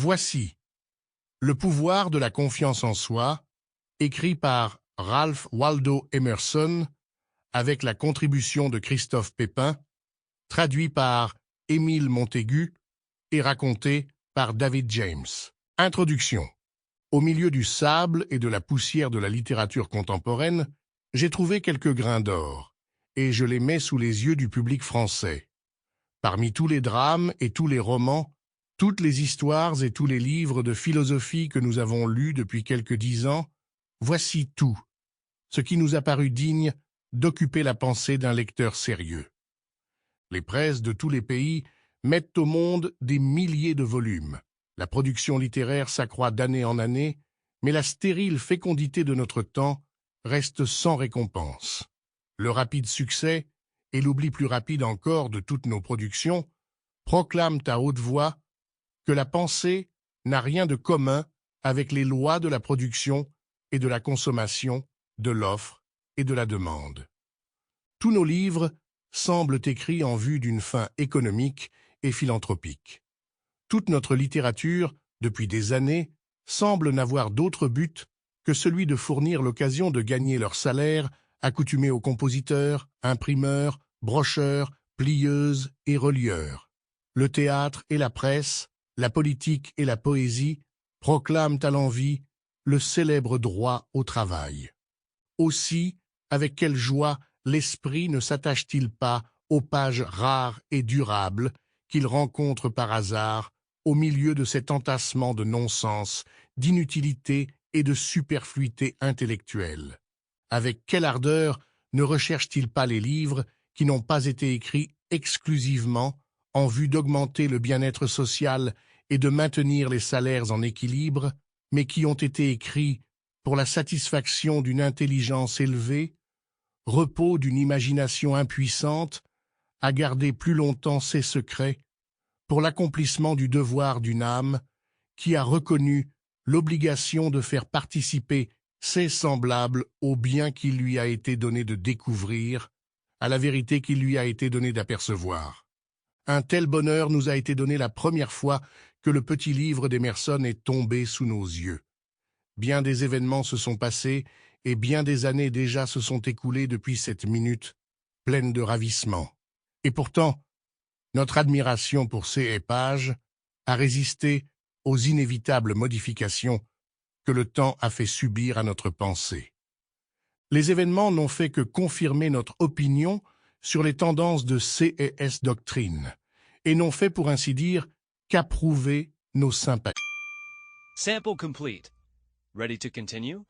Voici Le pouvoir de la confiance en soi, écrit par Ralph Waldo Emerson, avec la contribution de Christophe Pépin, traduit par Émile Montaigu et raconté par David James. Introduction. Au milieu du sable et de la poussière de la littérature contemporaine, j'ai trouvé quelques grains d'or, et je les mets sous les yeux du public français. Parmi tous les drames et tous les romans, toutes les histoires et tous les livres de philosophie que nous avons lus depuis quelques 10 ans, voici tout, ce qui nous a paru digne d'occuper la pensée d'un lecteur sérieux. Les presses de tous les pays mettent au monde des milliers de volumes. La production littéraire s'accroît d'année en année, mais la stérile fécondité de notre temps reste sans récompense. Le rapide succès, et l'oubli plus rapide encore de toutes nos productions, proclament à haute voix que la pensée n'a rien de commun avec les lois de la production et de la consommation, de l'offre et de la demande. Tous nos livres semblent écrits en vue d'une fin économique et philanthropique. Toute notre littérature, depuis des années, semble n'avoir d'autre but que celui de fournir l'occasion de gagner leur salaire accoutumé aux compositeurs, imprimeurs, brocheurs, plieuses et relieurs. Le théâtre et la presse, la politique et la poésie proclament à l'envi le célèbre droit au travail. Aussi, avec quelle joie l'esprit ne s'attache-t-il pas aux pages rares et durables qu'il rencontre par hasard au milieu de cet entassement de non-sens, d'inutilité et de superfluité intellectuelle. Avec quelle ardeur ne recherche-t-il pas les livres qui n'ont pas été écrits exclusivement en vue d'augmenter le bien-être social et de maintenir les salaires en équilibre, mais qui ont été écrits pour la satisfaction d'une intelligence élevée, repos d'une imagination impuissante à garder plus longtemps ses secrets, pour l'accomplissement du devoir d'une âme qui a reconnu l'obligation de faire participer ses semblables au bien qu'il lui a été donné de découvrir, à la vérité qu'il lui a été donné d'apercevoir. Un tel bonheur nous a été donné la première fois que le petit livre d'Emerson est tombé sous nos yeux. Bien des événements se sont passés et bien des années déjà se sont écoulées depuis cette minute, pleine de ravissement. Et pourtant, notre admiration pour ces pages a résisté aux inévitables modifications que le temps a fait subir à notre pensée. Les événements n'ont fait que confirmer notre opinion sur les tendances de C&S Doctrine, et n'ont fait pour ainsi dire qu'approuver nos sympathies. Sample complete. Ready to continue?